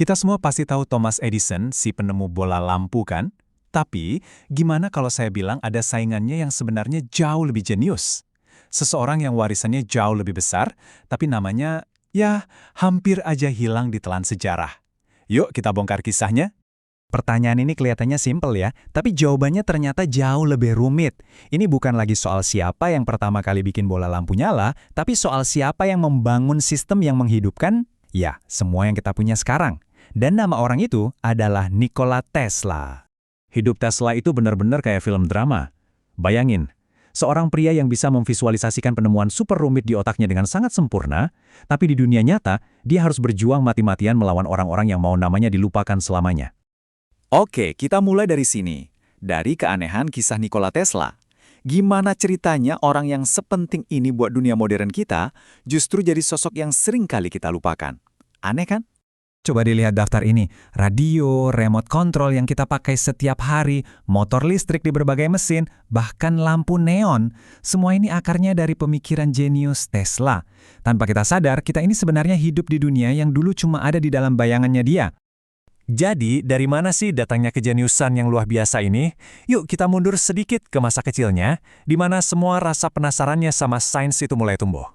Kita semua pasti tahu Thomas Edison, si penemu bola lampu kan? Tapi, gimana kalau saya bilang ada saingannya yang sebenarnya jauh lebih jenius? Seseorang yang warisannya jauh lebih besar, tapi namanya, ya, hampir aja hilang di telan sejarah. Yuk kita bongkar kisahnya. Pertanyaan ini kelihatannya simpel ya, tapi jawabannya ternyata jauh lebih rumit. Ini bukan lagi soal siapa yang pertama kali bikin bola lampu nyala, tapi soal siapa yang membangun sistem yang menghidupkan, ya, semua yang kita punya sekarang. Dan nama orang itu adalah Nikola Tesla. Hidup Tesla itu benar-benar kayak film drama. Bayangin, seorang pria yang bisa memvisualisasikan penemuan super rumit di otaknya dengan sangat sempurna, tapi di dunia nyata, dia harus berjuang mati-matian melawan orang-orang yang mau namanya dilupakan selamanya. Oke, kita mulai dari sini. Dari keanehan kisah Nikola Tesla. Gimana ceritanya orang yang sepenting ini buat dunia modern kita, justru jadi sosok yang sering kali kita lupakan. Aneh kan? Coba dilihat daftar ini, radio, remote control yang kita pakai setiap hari, motor listrik di berbagai mesin, bahkan lampu neon. Semua ini akarnya dari pemikiran jenius Tesla. Tanpa kita sadar, kita ini sebenarnya hidup di dunia yang dulu cuma ada di dalam bayangannya dia. Jadi, dari mana sih datangnya kejeniusan yang luar biasa ini? Yuk kita mundur sedikit ke masa kecilnya, di mana semua rasa penasarannya sama sains itu mulai tumbuh.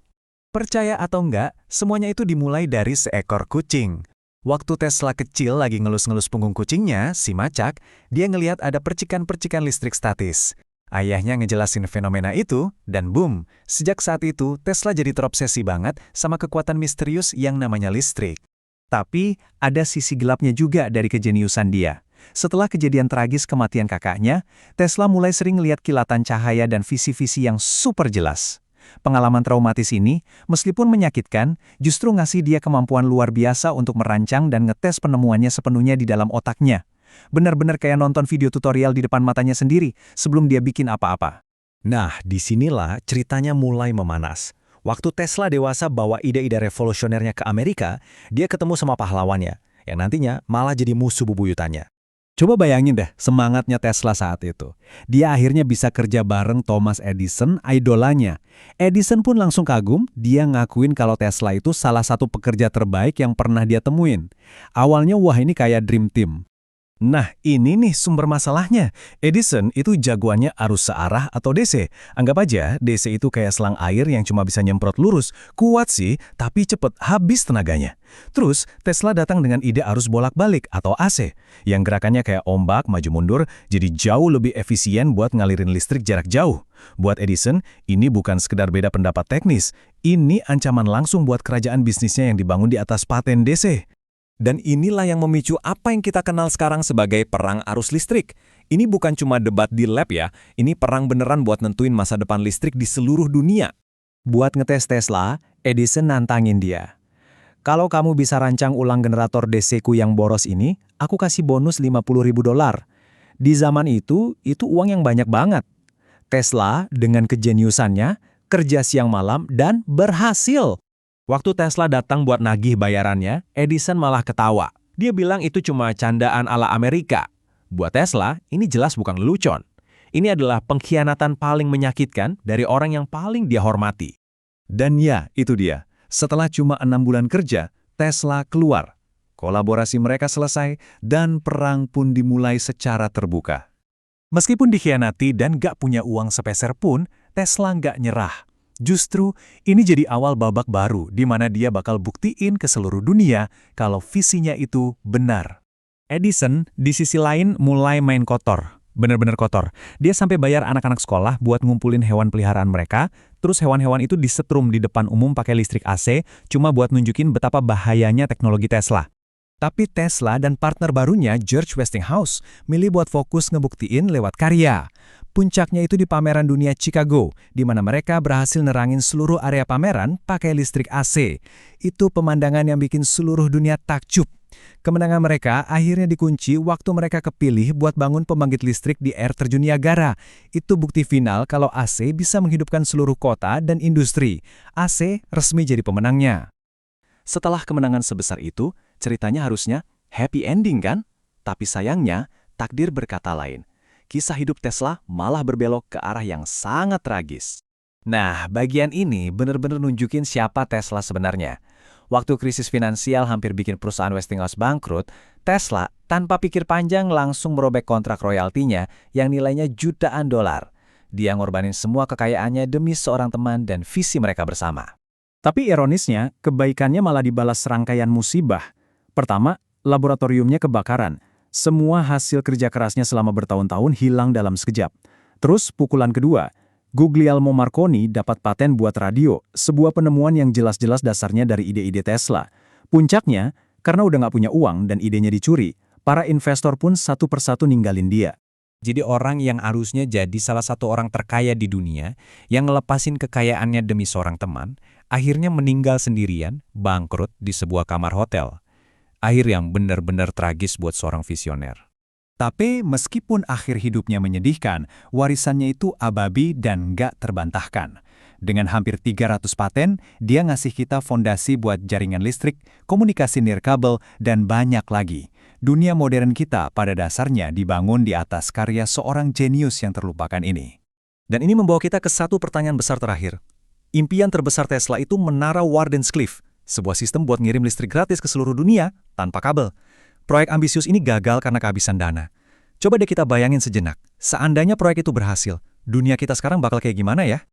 Percaya atau enggak, semuanya itu dimulai dari seekor kucing. Waktu Tesla kecil lagi ngelus-ngelus punggung kucingnya, si Macak, dia ngelihat ada percikan-percikan listrik statis. Ayahnya ngejelasin fenomena itu, dan boom, sejak saat itu Tesla jadi terobsesi banget sama kekuatan misterius yang namanya listrik. Tapi, ada sisi gelapnya juga dari kejeniusan dia. Setelah kejadian tragis kematian kakaknya, Tesla mulai sering lihat kilatan cahaya dan visi-visi yang super jelas. Pengalaman traumatis ini, meskipun menyakitkan, justru ngasih dia kemampuan luar biasa untuk merancang dan ngetes penemuannya sepenuhnya di dalam otaknya. Benar-benar kayak nonton video tutorial di depan matanya sendiri sebelum dia bikin apa-apa. Nah, disinilah ceritanya mulai memanas. Waktu Tesla dewasa bawa ide-ide revolusionernya ke Amerika, dia ketemu sama pahlawannya, yang nantinya malah jadi musuh bebuyutannya. Coba bayangin deh semangatnya Tesla saat itu. Dia akhirnya bisa kerja bareng Thomas Edison, idolanya. Edison pun langsung kagum, dia ngakuin kalau Tesla itu salah satu pekerja terbaik yang pernah dia temuin. Awalnya wah ini kayak dream team. Nah, ini nih sumber masalahnya. Edison itu jagoannya arus searah atau DC. Anggap aja DC itu kayak selang air yang cuma bisa nyemprot lurus. Kuat sih, tapi cepet habis tenaganya. Terus, Tesla datang dengan ide arus bolak-balik atau AC, yang gerakannya kayak ombak maju mundur, jadi jauh lebih efisien buat ngalirin listrik jarak jauh. Buat Edison, ini bukan sekedar beda pendapat teknis. Ini ancaman langsung buat kerajaan bisnisnya yang dibangun di atas paten DC. Dan inilah yang memicu apa yang kita kenal sekarang sebagai perang arus listrik. Ini bukan cuma debat di lab ya, ini perang beneran buat nentuin masa depan listrik di seluruh dunia. Buat ngetes Tesla, Edison nantangin dia. Kalau kamu bisa rancang ulang generator DC-ku yang boros ini, aku kasih bonus $50.000. Di zaman itu uang yang banyak banget. Tesla dengan kejeniusannya, kerja siang malam, dan berhasil. Waktu Tesla datang buat nagih bayarannya, Edison malah ketawa. Dia bilang itu cuma candaan ala Amerika. Buat Tesla, ini jelas bukan lelucon. Ini adalah pengkhianatan paling menyakitkan dari orang yang paling dia hormati. Dan ya, itu dia. Setelah cuma 6 bulan kerja, Tesla keluar. Kolaborasi mereka selesai, dan perang pun dimulai secara terbuka. Meskipun dikhianati dan gak punya uang sepeser pun, Tesla gak nyerah. Justru, ini jadi awal babak baru di mana dia bakal buktiin ke seluruh dunia kalau visinya itu benar. Edison, di sisi lain, mulai main kotor. Bener-bener kotor. Dia sampai bayar anak-anak sekolah buat ngumpulin hewan peliharaan mereka, terus hewan-hewan itu disetrum di depan umum pakai listrik AC, cuma buat nunjukin betapa bahayanya teknologi Tesla. Tapi Tesla dan partner barunya, George Westinghouse, milih buat fokus ngebuktiin lewat karya. Puncaknya itu di pameran dunia Chicago, di mana mereka berhasil nerangin seluruh area pameran pakai listrik AC. Itu pemandangan yang bikin seluruh dunia takjub. Kemenangan mereka akhirnya dikunci waktu mereka kepilih buat bangun pembangkit listrik di air terjun Niagara. Itu bukti final kalau AC bisa menghidupkan seluruh kota dan industri. AC resmi jadi pemenangnya. Setelah kemenangan sebesar itu, ceritanya harusnya happy ending kan? Tapi sayangnya, takdir berkata lain. Kisah hidup Tesla malah berbelok ke arah yang sangat tragis. Nah, bagian ini benar-benar nunjukin siapa Tesla sebenarnya. Waktu krisis finansial hampir bikin perusahaan Westinghouse bangkrut, Tesla tanpa pikir panjang langsung merobek kontrak royaltinya yang nilainya jutaan dolar. Dia ngorbanin semua kekayaannya demi seorang teman dan visi mereka bersama. Tapi ironisnya, kebaikannya malah dibalas serangkaian musibah. Pertama, laboratoriumnya kebakaran. Semua hasil kerja kerasnya selama bertahun-tahun hilang dalam sekejap. Terus pukulan kedua, Guglielmo Marconi dapat paten buat radio, sebuah penemuan yang jelas-jelas dasarnya dari ide-ide Tesla. Puncaknya, karena udah nggak punya uang dan idenya dicuri, para investor pun satu persatu ninggalin dia. Jadi orang yang harusnya jadi salah satu orang terkaya di dunia, yang ngelepasin kekayaannya demi seorang teman, akhirnya meninggal sendirian, bangkrut di sebuah kamar hotel. Akhir yang benar-benar tragis buat seorang visioner. Tapi meskipun akhir hidupnya menyedihkan, warisannya itu ababi dan nggak terbantahkan. Dengan hampir 300 paten, dia ngasih kita fondasi buat jaringan listrik, komunikasi nirkabel, dan banyak lagi. Dunia modern kita pada dasarnya dibangun di atas karya seorang jenius yang terlupakan ini. Dan ini membawa kita ke satu pertanyaan besar terakhir. Impian terbesar Tesla itu menara Wardenclyffe, sebuah sistem buat ngirim listrik gratis ke seluruh dunia tanpa kabel. Proyek ambisius ini gagal karena kehabisan dana. Coba deh kita bayangin sejenak, seandainya proyek itu berhasil, dunia kita sekarang bakal kayak gimana ya?